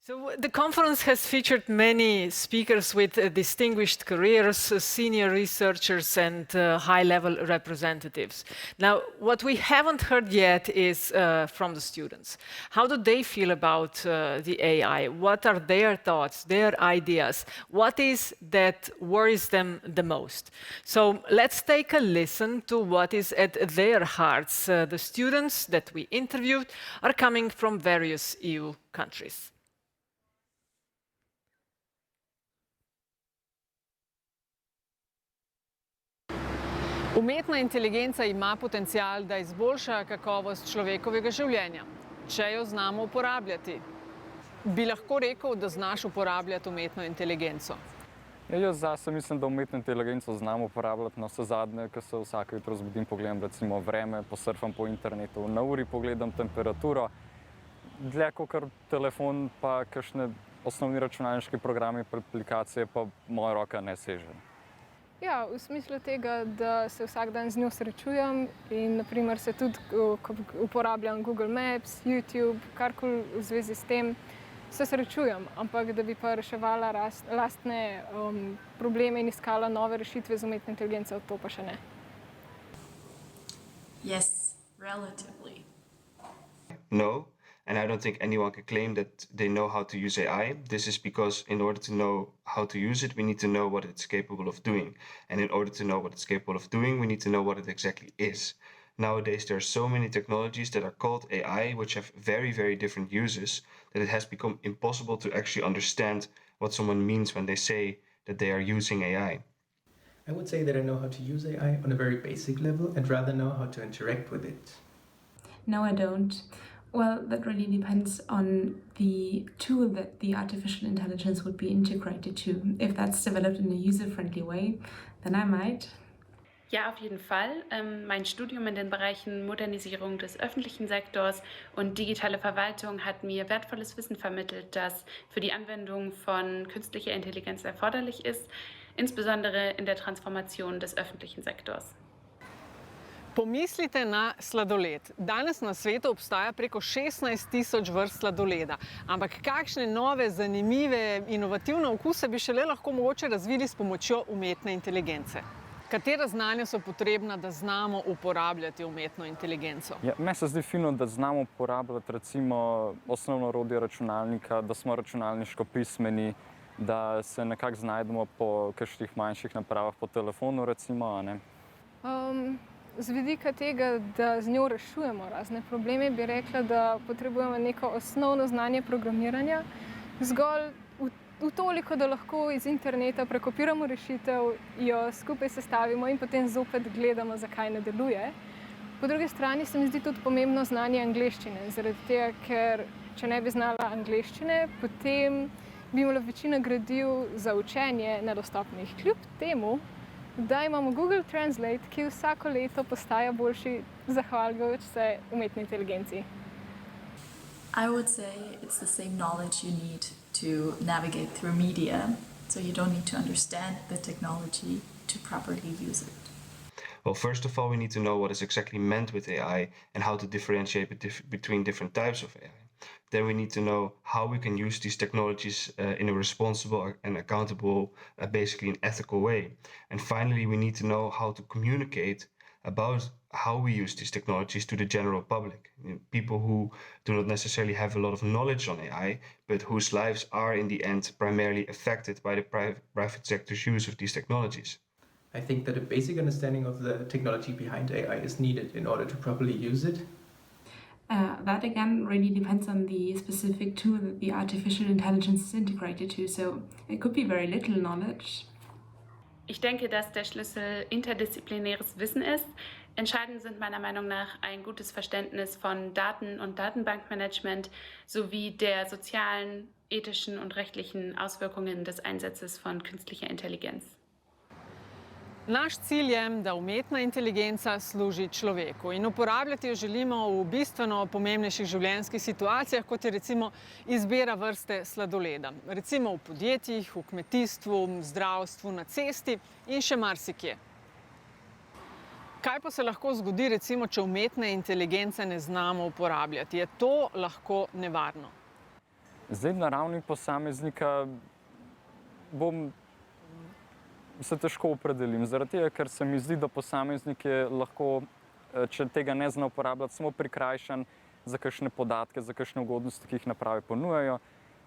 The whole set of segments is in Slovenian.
So the conference has featured many speakers with distinguished careers, senior researchers and high-level representatives. Now, what we haven't heard yet is from the students. How do they feel about the AI? What are their thoughts, their ideas? What is that worries them the most? So let's take a listen to what is at their hearts. The students that we interviewed are coming from various EU countries. Umetna inteligenca ima potencial, da izboljša kakovost človekovega življenja, če jo znamo uporabljati. Bi lahko rekel, da znaš uporabljati umetno inteligenco? Jaz zase mislim, da umetno inteligenco znam uporabljati na vse zadnje, ko se vsako jutro zbudim, pogledam recimo vreme, posurfam po internetu, na uri pogledam temperaturo. Dlje kakor telefon pa kakšne osnovni računalniški programi, aplikacije pa moja roka ne seže. Ja, v smislu tega, da se vsak dan z njo srečujem in naprimer se tudi, ko uporabljam Google Maps, YouTube, karkoli v zvezi s tem, se srečujem, ampak da bi pa reševala lastne probleme in iskala nove rešitve z umetno inteligenco, to pa še ne. Yes, relatively. No, and I don't think anyone can claim that they know how to use AI. This is because in order to know how to use it, we need to know what it's capable of doing. And in order to know what it's capable of doing, we need to know what it exactly is. Nowadays, there are so many technologies that are called AI, which have very, very different uses, that it has become impossible to actually understand what someone means when they say that they are using AI. I would say that I know how to use AI on a very basic level and rather know how to interact with it. No, I don't. Well, that really depends on the tool that the artificial intelligence would be integrated to. If that's developed in a user-friendly way, then I might. Ja, auf jeden Fall. Mein Studium in den Bereichen Modernisierung des öffentlichen Sektors und digitale Verwaltung hat mir wertvolles Wissen vermittelt, das für die Anwendung von künstlicher Intelligenz erforderlich ist, insbesondere in der Transformation des öffentlichen Sektors. Pomislite na sladoled. Danes na svetu obstaja preko 16.000 vrst sladoleda. Ampak kakšne nove, zanimive, inovativne okuse bi šele lahko mogoče razvili s pomočjo umetne inteligence? Katera znanja so potrebna, da znamo uporabljati umetno inteligenco? Ja, meni se zdi fino, da znamo uporabljati recimo osnovno orodje računalnika, da smo računalniško pismeni, da se nekako znajdemo po kakšnih manjših napravah po telefonu recimo, a ne? Z vidika tega, da z njo rešujemo razne probleme, bi rekla, da potrebujemo neko osnovno znanje programiranja, zgolj v toliko, da lahko iz interneta prekopiramo rešitev, jo skupaj sestavimo in potem zopet gledamo, zakaj ne deluje. Po drugi strani se mi zdi tudi pomembno znanje angleščine, zaradi tega, ker če ne bi znala angleščine, potem bi imela večina gradiv za učenje nedostopnih. Kljub temu, da imamo Google Translate, ki vsako leto postaja boljši zahvaljujoč se umetni inteligenci. I would say it's the same knowledge you need to navigate through media, so you don't need to understand the technology to properly use it. Well, first of all, we need to know what is exactly meant with AI and how to differentiate between different types of AI. Then we need to know how we can use these technologies in a responsible and accountable, basically an ethical way. And finally, we need to know how to communicate about how we use these technologies to the general public. People who do not necessarily have a lot of knowledge on AI, but whose lives are in the end primarily affected by the private sector's use of these technologies. I think that a basic understanding of the technology behind AI is needed in order to properly use it. That again really depends on the specific tool that the artificial intelligence is integrated to, so it could be very little knowledge. Ich denke, dass der Schlüssel interdisziplinäres Wissen ist. Entscheidend sind meiner Meinung nach ein gutes Verständnis von Daten- und Datenbankmanagement sowie der sozialen, ethischen und rechtlichen Auswirkungen des Einsatzes von künstlicher Intelligenz. Naš cilj je, da umetna inteligenca služi človeku in uporabljati jo želimo v bistveno pomembnejših življenjskih situacijah, kot je recimo izbira vrste sladoleda. Recimo v podjetjih, v kmetijstvu, zdravstvu, na cesti in še marsikje. Kaj pa se lahko zgodi, recimo, če umetne inteligence ne znamo uporabljati? Je to lahko nevarno? Zdaj na ravni posameznika se težko opredelim, zaradi tega, ker se mi zdi, da posameznik je lahko, če tega ne zna uporabljati, samo prikrajšan za kakšne podatke, za kakšne ugodnosti, ki jih naprave ponujajo.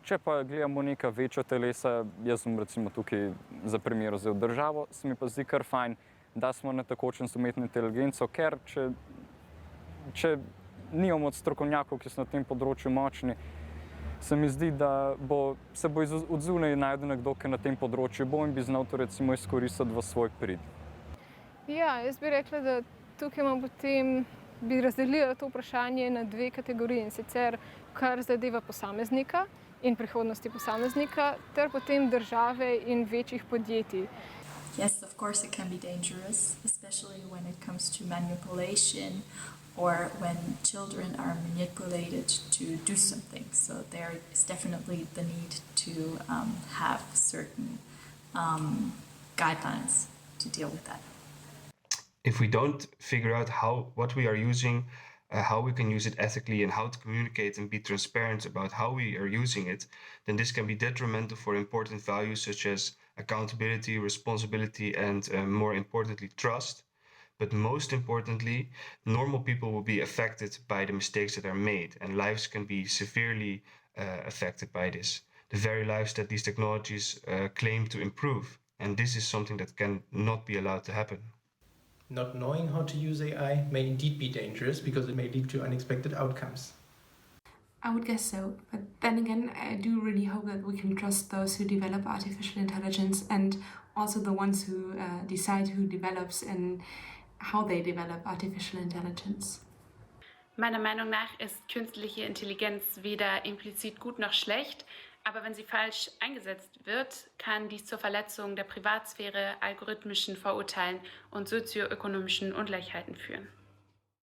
Če pa gledamo neka večja telesa, jaz sem recimo tukaj za primer vzel državo, se mi pa zdi kar fajn, da smo na tekočem z umetno inteligenco, ker če nimamo od strokovnjakov, ki so na tem področju močni, se mi zdi, da se bo od zunaj našel nekdo, ki na tem področju bo in bi znal to recimo izkoristiti v svoj prid. Ja, jaz bi rekla, da tukaj bi razdelila to vprašanje na dve kategoriji, in sicer kar zadeva posameznika in prihodnosti posameznika, ter potem države in večjih podjetij. Yes, of course it can be dangerous, especially when it comes to manipulation or when children are manipulated to do something. So there is definitely the need to have certain guidelines to deal with that. If we don't figure out what we are using, how we can use it ethically, and how to communicate and be transparent about how we are using it, then this can be detrimental for important values such as accountability, responsibility, and more importantly, trust. But most importantly, normal people will be affected by the mistakes that are made, and lives can be severely affected by this. The very lives that these technologies claim to improve. And this is something that can not be allowed to happen. Not knowing how to use AI may indeed be dangerous because it may lead to unexpected outcomes. I would guess so, but then again, I do really hope that we can trust those who develop artificial intelligence and also the ones who decide who develops and how they develop artificial intelligence. Meiner Meinung nach ist künstliche Intelligenz weder implizit gut noch schlecht, aber wenn sie falsch eingesetzt wird, kann dies zur Verletzung der Privatsphäre, algorithmischen Vorurteilen und sozioökonomischen Ungleichheiten führen.